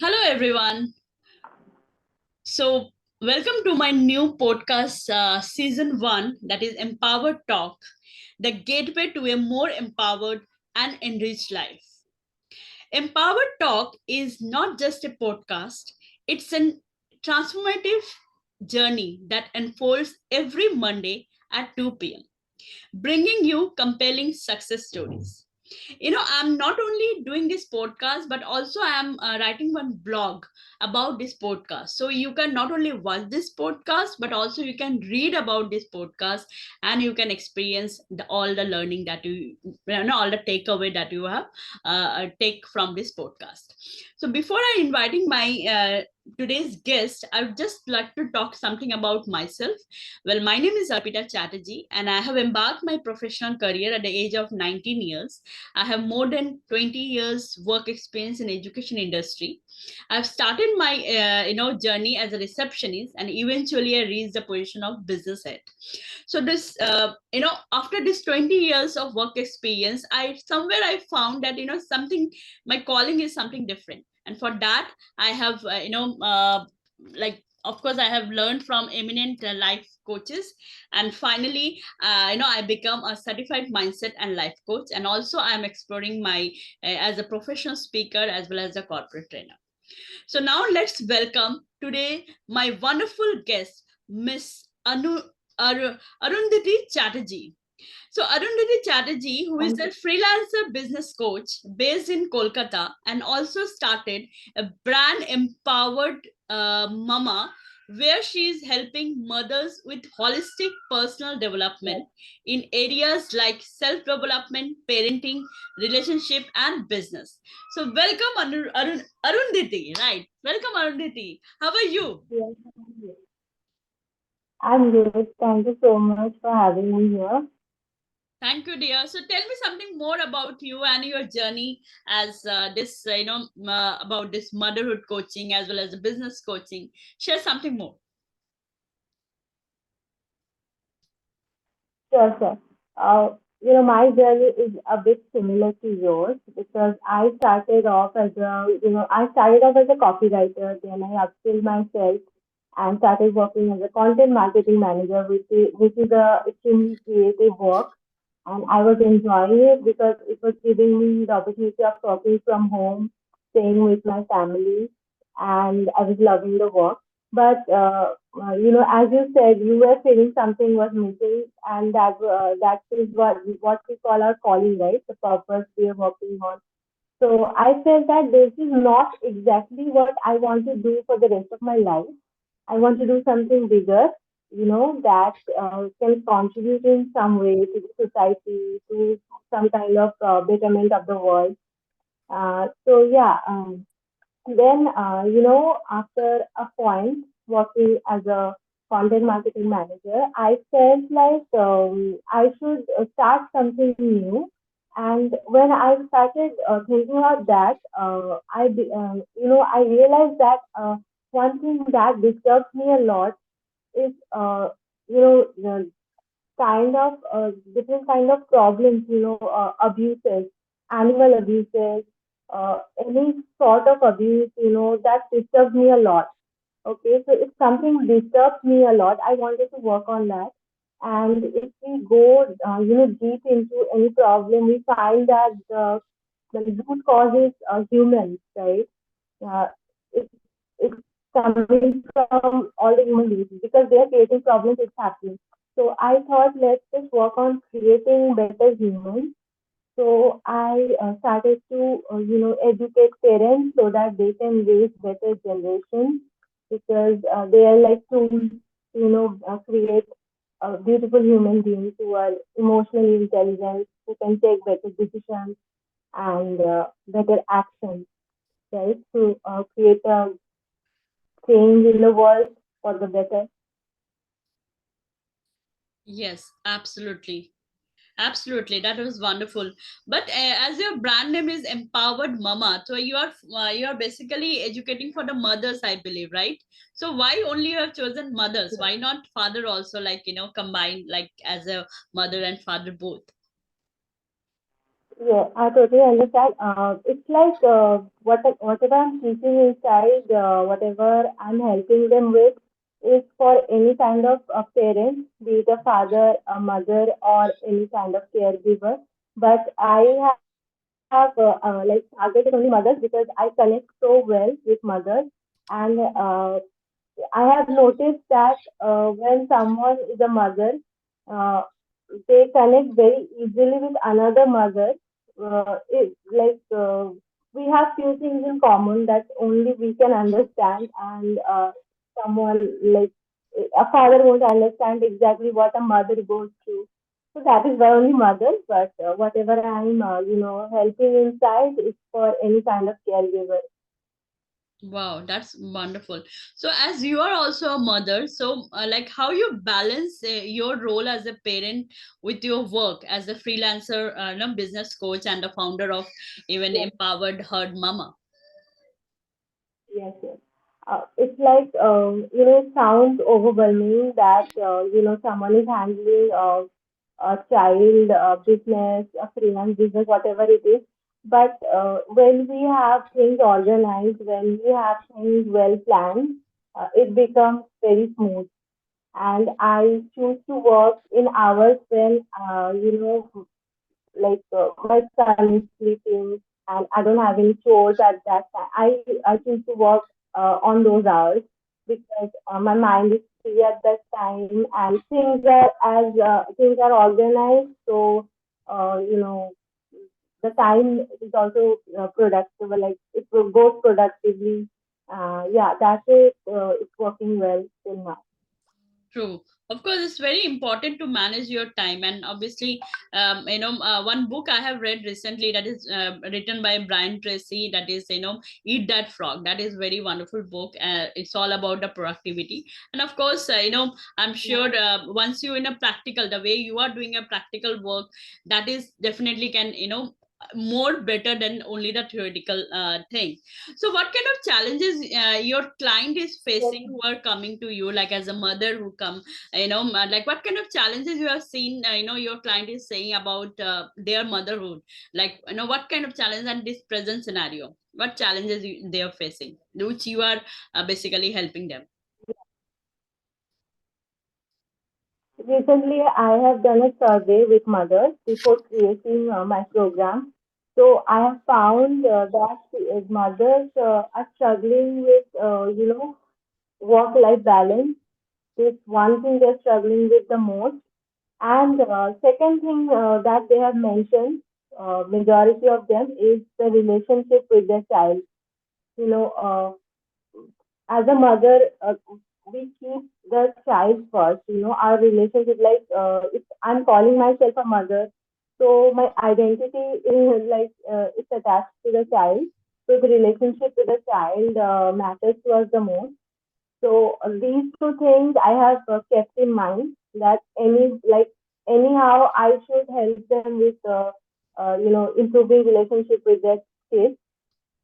Hello, everyone. So, welcome to my new podcast, season one, that is Empowered Talk, the gateway to a more empowered and enriched life. Empowered Talk is not just a podcast, it's a transformative journey that unfolds every Monday at 2 p.m., bringing you compelling success stories. I'm not only doing this podcast, but also I'm writing one blog about this podcast, so you can not only watch this podcast, but also you can read about this podcast, and you can experience all the learning that all the takeaway that you have take from this podcast. So before I inviting my today's guest, I would just like to talk something about myself. Well, my name is Arpita Chatterjee, and I have embarked my professional career at the age of 19 years. I have more than 20 years work experience in education industry. I've started my journey as a receptionist, and eventually I reached the position of business head. So this after this 20 years of work experience, I found that something, my calling is something different, and for that I have like of course I have learned from eminent life coaches, and finally I become a certified mindset and life coach, and also I'm exploring my as a professional speaker as well as a corporate trainer. So now let's welcome today my wonderful guest, Miss Arundhati Chatterjee. So Arundhati Chatterjee, who is Thank a you. freelancer business coach based in Kolkata, and also started a brand Empowered Mama, where she is helping mothers with holistic personal Yes, development in areas like self-development, parenting, relationship, and business. So welcome Arundhati, right? Welcome Arundhati. How are you? yes, I'm good. Thank you so much for having me here. Thank you, dear. So tell me something more about you and your journey as about this motherhood coaching as well as the business coaching. Share something more. Sure, sure. My journey is a bit similar to yours because I started off as a copywriter, then I upskilled myself and started working as a content marketing manager, which is a extremely creative work. And I was enjoying it because it was giving me the opportunity of working from home, staying with my family, and I was loving the work. But as you said, you were feeling something was missing, and that is what we call our calling, right? The purpose we are working on. So I felt that this is not exactly what I want to do for the rest of my life. I want to do something bigger, that can contribute in some way to the society, to some kind of betterment of the world. Then, after a point working as a content marketing manager, I felt like I should start something new. And when I started thinking about that, I realized that one thing that disturbs me a lot is, the different kind of problems, abuses, animal abuses, any sort of abuse, that disturbs me a lot. Okay, so if something disturbs me a lot, I wanted to work on that. And if we go, deep into any problem, we find that the root cause is humans, right? Uh, it, it's coming from all the human beings because they are creating problems, it's happening. So I thought, let's just work on creating better humans. So I started to, educate parents so that they can raise better generations because they are like tools to, create beautiful human beings who are emotionally intelligent, who can take better decisions and better actions, right? To create a change in the world for the better. Yes, absolutely. Absolutely, that was wonderful. But as your brand name is Empowered Mama, so you are basically educating for the mothers, I believe, right? So why only you have chosen mothers? Why not father also, like combined, like as a mother and father both? Yeah, I totally understand. It's like whatever I'm teaching inside, whatever I'm helping them with is for any kind of a parent, be it a father, a mother, or any kind of caregiver. But I have like targeted only mothers because I connect so well with mothers, and I have noticed that when someone is a mother, uh, they connect very easily with another mother. We have few things in common that only we can understand, and someone like a father won't understand exactly what a mother goes through. So that is why only mother. But whatever I'm, helping inside is for any kind of caregiver. Wow, that's wonderful. So, as you are also a mother, so like how you balance your role as a parent with your work as a freelancer, business coach, and the founder of even Yes. Empowered Herd Mama. Yes, yes. It's like, it sounds overwhelming that, someone is handling a child business, a freelance business, whatever it is. But when we have things organized, when we have things well planned, it becomes very smooth. And I choose to work in hours when, my son is sleeping and I don't have any chores at that time. I choose to work on those hours because my mind is free at that time and things are organized. So the time is also productive. Like it goes productively. Yeah, that's it. It's working well till now. True. Of course, it's very important to manage your time. And obviously, one book I have read recently that is written by Brian Tracy, that is, Eat That Frog. That is very wonderful book. It's all about the productivity. And of course, I'm sure once you in a practical, the way you are doing a practical work, that is definitely can, more better than only the theoretical thing. So what kind of challenges your client is Yes. facing who are coming to you, like as a mother who come, like what kind of challenges you have seen, your client is saying about their motherhood, like, what kind of challenge and this present scenario, what challenges they are facing, which you are basically helping them. Recently, I have done a survey with mothers before creating my program. So I have found that mothers are struggling with, work-life balance. This one thing they're struggling with the most. And second thing that they have mentioned, majority of them, is the relationship with their child. You know, as a mother, we keep the child first. Our relationship, like, if I'm calling myself a mother, so my identity is like it's attached to the child. So the relationship with the child matters to us the most. So these two things I have kept in mind that anyhow I should help them with improving relationship with their kids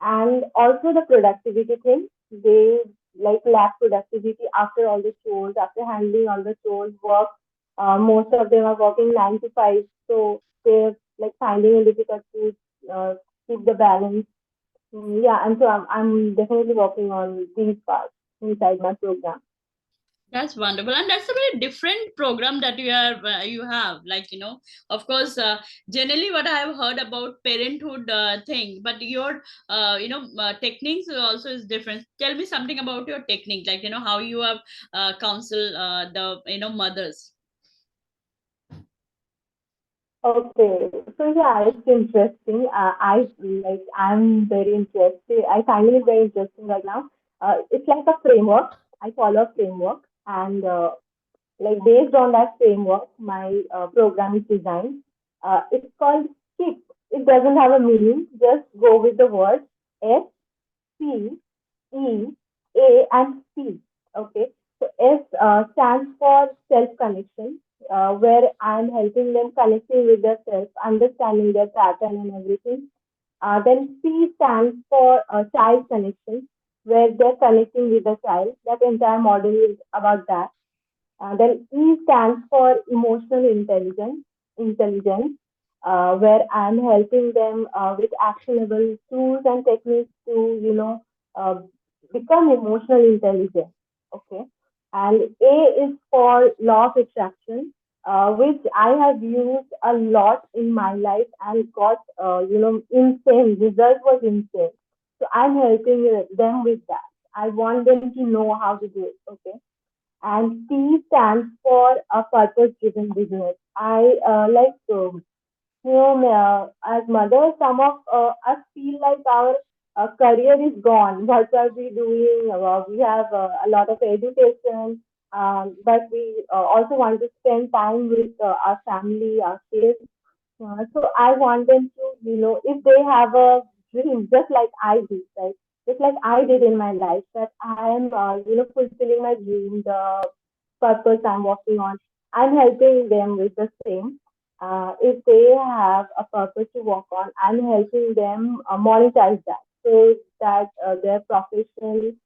and also the productivity thing. They like lack productivity after all the chores, after handling all the chores, work. Most of them are working 9 to 5, so they're like finding it difficult to uh, keep the balance. Yeah, and so I'm definitely working on these parts inside my program. That's wonderful, and that's a very different program that you have. Like, of course, generally what I have heard about parenthood thing, but your techniques also is different. Tell me something about your technique, like, how you have counsel the mothers. Okay, so yeah, it's interesting. I'm very interested. I find it very interesting right now. It's like a framework. I follow a framework, and like based on that framework, my program is designed. It's called SKIP. It doesn't have a meaning. Just go with the word SCEA and P. Okay. So S stands for self connection, where I'm helping them connecting with their self, understanding their pattern and everything. Then C stands for child connection, where they're connecting with the child. That entire model is about that. Then E stands for emotional intelligence. where I'm helping them with actionable tools and techniques to, uh, become emotional intelligent. Okay. And A is for law of attraction, which I have used a lot in my life and got, insane. Result was insane. So I'm helping them with that. I want them to know how to do it. Okay. And P stands for a purpose-driven business. I as mothers, some of us feel like our career is gone. What are we doing? We have a lot of education, but we also want to spend time with our family, our kids. So I want them to, if they have a dream, just like I did, right? Just like I did in my life, that I am, fulfilling my dream, the purpose I'm working on. I'm helping them with the same. If they have a purpose to work on, I'm helping them monetize that so that their profession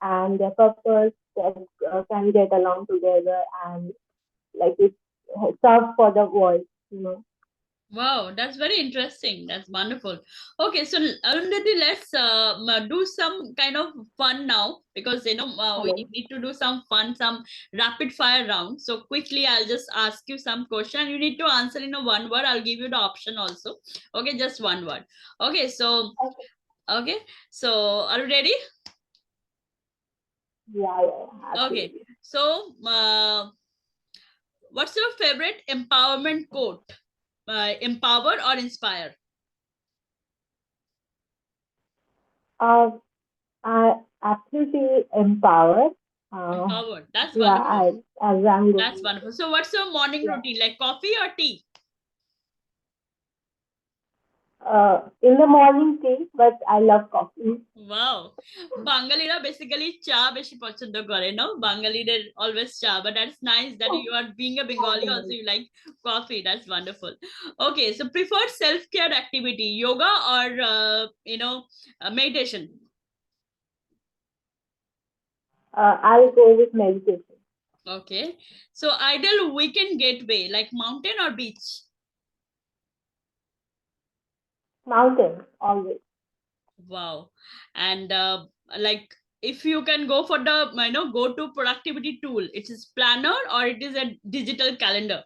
and their purpose can get along together and like it serve for the world. Wow, that's very interesting. That's wonderful. Okay, so Arundhati, let's do some kind of fun now, because we Hello. need to do some fun, some rapid fire round. So quickly, I'll just ask you some question. You need to answer in a one word. I'll give you the option also. Okay, just one word. Okay, so Okay. okay, so are you ready? Yeah, yeah, Okay, absolutely. so what's your favorite empowerment quote? Empower or inspire? Uh, I absolutely empowered. Empowered. That's Yeah, wonderful. as I'm That's going. wonderful. So, what's your morning Yeah. routine? Like coffee or tea? In the morning tea, but I love coffee. Wow. Bangalira basically চা বেশি পছন্দ করে, no? Bangalore always চা, but that's nice that you are being a Bengali also you like coffee. That's wonderful. Okay, so preferred self-care activity, yoga or meditation? I'll go with meditation. Okay. So ideal weekend gateway, like mountain or beach? Mountains, always. Wow. And like if you can go for the go to productivity tool, it is planner or it is a digital calendar?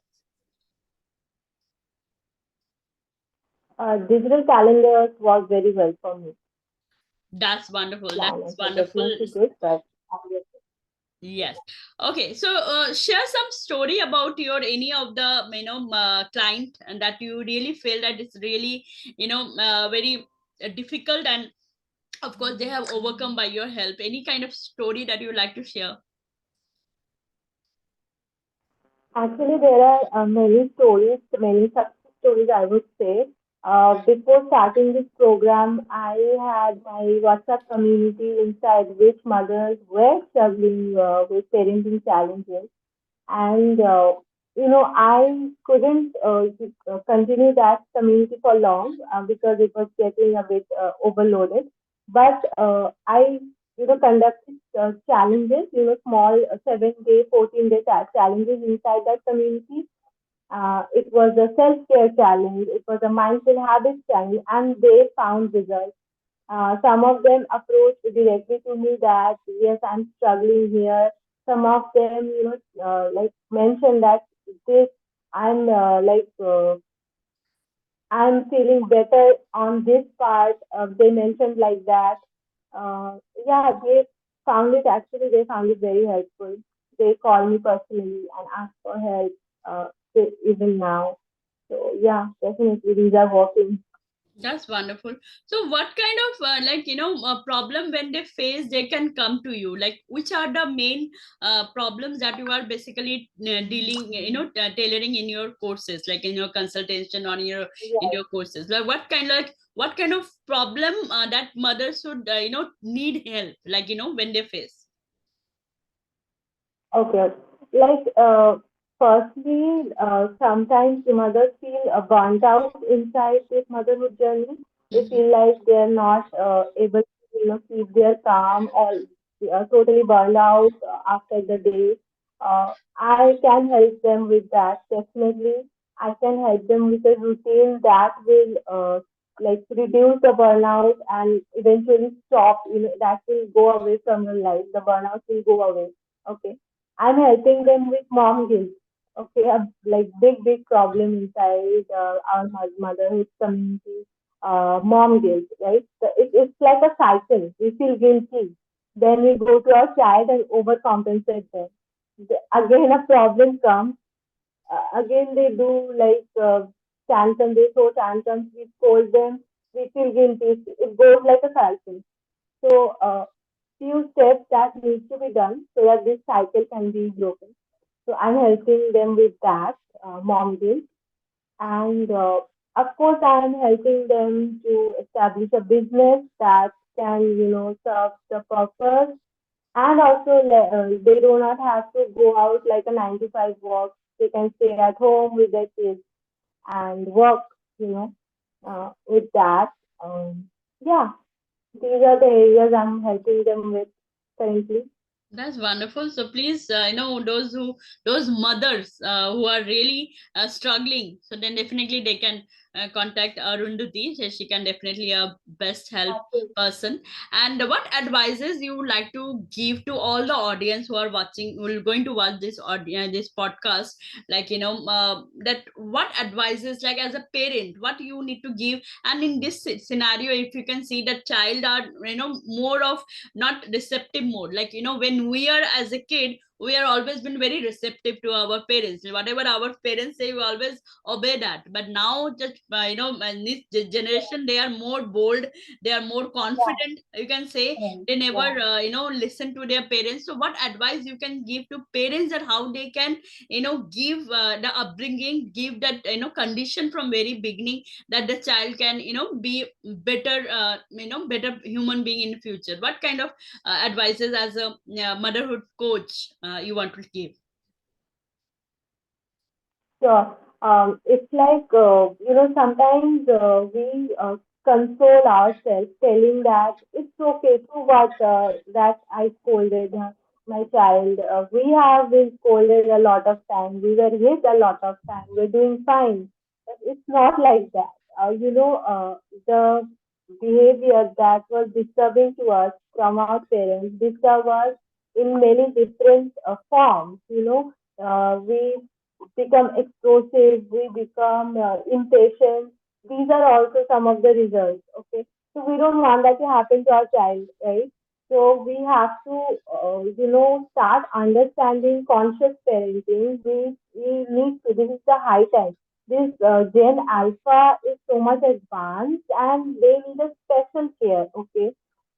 Digital calendars work very well for me. That's wonderful. That's Planners are wonderful. definitely good, but obviously. Yes. Okay. So share some story about your any of the client, and that you really feel that it's really very difficult, and of course they have overcome by your help. Any kind of story that you like to share? Actually, there are many stories, many success stories, I would say. Before starting this program, I had my WhatsApp community inside which mothers were struggling with parenting challenges. And I couldn't continue that community for long because it was getting a bit overloaded. But I conducted challenges, small 7 day, 14 day challenges inside that community. It was a self-care challenge, it was a mindful habits challenge, and they found results. Some of them approached directly to me that yes, I'm struggling here. Some of them, like mentioned that this I'm I'm feeling better on this part. They mentioned like that. Yeah, they found it actually. They found it very helpful. They call me personally and ask for help. Even now. So yeah, definitely these are working. That's wonderful. So, what kind of problem when they face, they can come to you? Like, which are the main problems that you are basically dealing, tailoring in your courses, like in your consultation or in Yeah. your courses? Like, what kind of problem that mothers should need help, like when they face? Okay. Like, firstly, sometimes the mothers feel burnt out inside this motherhood journey. They Mhm. feel like they're not able to, keep their calm or totally burned out after the day. I can help them with that, definitely. I can help them with a routine that will like reduce the burnout and eventually stop, that will go away from your life. The burnout will go away. Okay. I'm helping them with mom guilt. Okay. A like big problem inside our motherhood community. Mom guilt, right? So it's like a cycle. We feel guilty. Then we go to our child and overcompensate them. Again, a problem comes, again they do like tantrum, they throw tantrums, we scold them, we feel guilty. It goes like a cycle. So few steps that need to be done so that this cycle can be broken. So I'm helping them with that, mom guilt. And of course I'm helping them to establish a business that can, serve the purpose, and also they do not have to go out like a 9 to 5 work. They can stay at home with their kids and work, with that. Yeah, these are the areas I'm helping them with currently. That's wonderful. So please, those mothers who are really struggling, so then definitely they can contact Arundhati. So she can definitely a best help Absolutely. person. And what advices you would like to give to all the audience who are watching, who are going to watch this podcast? Like that what advices, like as a parent, what you need to give, and in this scenario, if you can see that child are more of not receptive mode, like when we are as a kid, we are always been very receptive to our parents. Whatever our parents say, we always obey that. But now just in this generation, they are more bold, they are more Yeah, confident, you can say. right. They never Yeah. listen to their parents. So what advice you can give to parents, that how they can give the upbringing, give that condition from very beginning, that the child can be better, better human being in future? What kind of advices as a motherhood coach you want to give? Sure. It's like, sometimes we console ourselves telling that it's okay, so what, that I scolded my child. We have been scolded a lot of time. We were hit a lot of time. We're doing fine. But it's not like that. The behavior that was disturbing to us from our parents disturb us in many different forms. We become explosive, we become impatient. These are also some of the results. Okay, so we don't want that to happen to our child, right? So we have to, start understanding conscious parenting. We need to. This is the high time. This Gen Alpha is so much advanced, and they need a special care. Okay,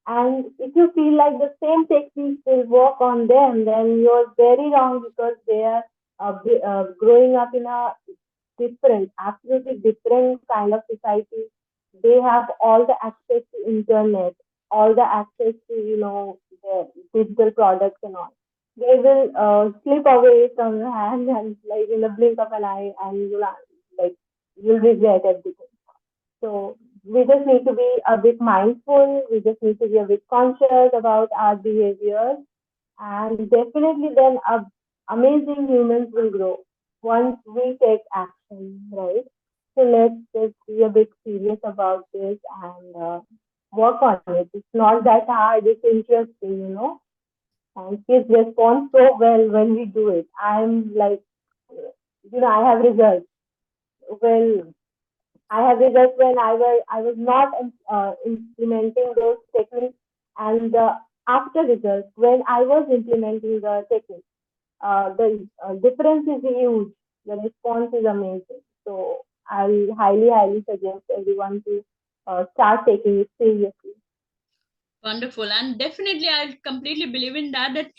and if you feel like the same techniques will work on them, then you're very wrong, because they are growing up in a different, absolutely different kind of society. They have all the access to internet, all the access to, the digital products and all. They will slip away from your hand and like in the blink of an eye, and like you'll regret everything. So we just need to be a bit mindful. We just need to be a bit conscious about our behavior, and definitely then amazing humans will grow once we take action, right? So let's just be a bit serious about this and work on it. It's not that hard, it's interesting, and kids respond so well when we do it. I'm like, I have results. Well, I have results when I was not implementing those techniques, and after results when I was implementing the techniques. The difference is huge. The response is amazing. So I highly suggest everyone to start taking it seriously. Wonderful. And definitely I completely believe in that, that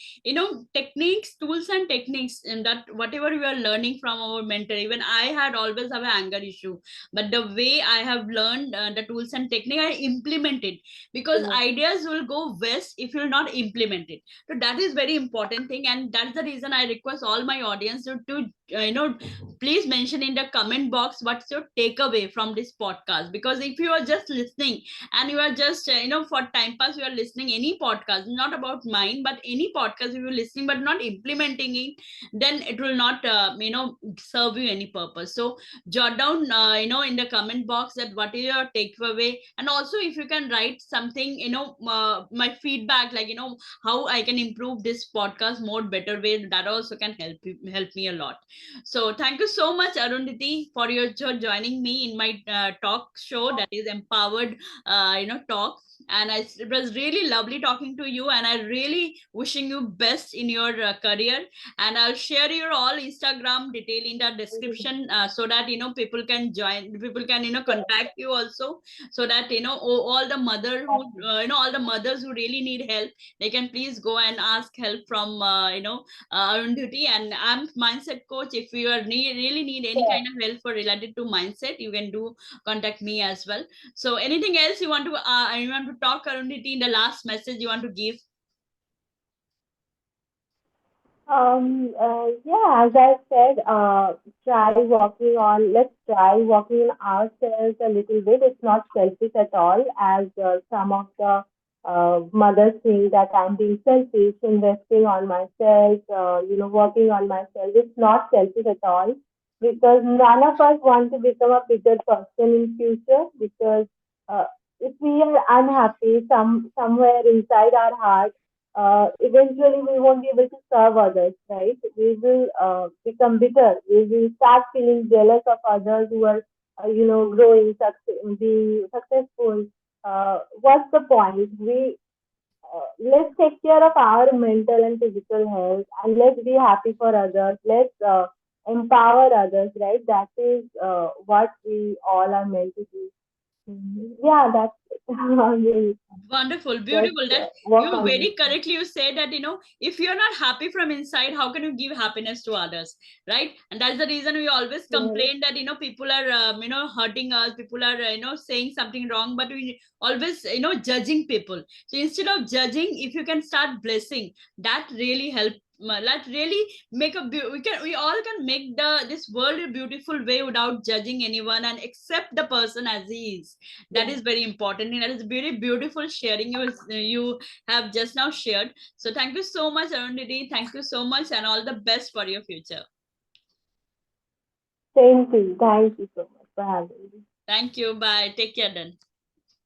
techniques, tools and techniques, and that whatever we are learning from our mentor, even I had always have an anger issue, but the way I have learned the tools and technique, I implement it, because Yeah. ideas will go west if you'll not implement it. So that is very important thing, and that's the reason I request all my audience to please mention in the comment box what's your takeaway from this podcast. Because if you are just listening and you are just for time pass, you are listening any podcast, not about mine but any podcast, if you're listening but not implementing it, then it will not serve you any purpose. So jot down in the comment box that what is your takeaway, and also if you can write something, my feedback, like how I can improve this podcast more better way, that also can help me a lot. So thank you so much, Arundhati, for your joining me in my talk show, that is Empowered, talk. And it was really lovely talking to you, and I really wishing you best in your career. And I'll share your all Instagram detail in the description, so that people can join, people can contact you also, so that all the mother who all the mothers who really need help, they can please go and ask help from Arundhati. And I'm mindset coach. If you are really need any kind of help for related to mindset, you can do contact me as well. So anything else you want to talk, Arundhati, in the last message you want to give? Yeah, as I said, let's try working on ourselves a little bit. It's not selfish at all, as some of the mothers think that I'm being selfish, investing on myself, working on myself. It's not selfish at all, because none of us want to become a bigger person in future, because uh, if we are unhappy somewhere inside our heart, eventually we won't be able to serve others, right? We will become bitter. We will start feeling jealous of others who are, growing, being successful. What's the point? Let's take care of our mental and physical health, and let's be happy for others. Let's empower others, right? That is what we all are meant to do. Yeah, that's it. I mean, Wonderful, just beautiful. That work you on very it. correctly you said that if you're not happy from inside, how can you give happiness to others, right? And that's the reason we always Yes. complain that people are hurting us, people are saying something wrong, but we always judging people. So instead of judging, if you can start blessing, that really help. That really make we all can make this world a beautiful way without judging anyone and accept the person as he is. That is very important, and that is very beautiful sharing you have just now shared. So thank you so much, Arundhati. Thank you so much, and all the best for your future. Same to you. Thank you so much for having me. Thank you. Bye. Take care then.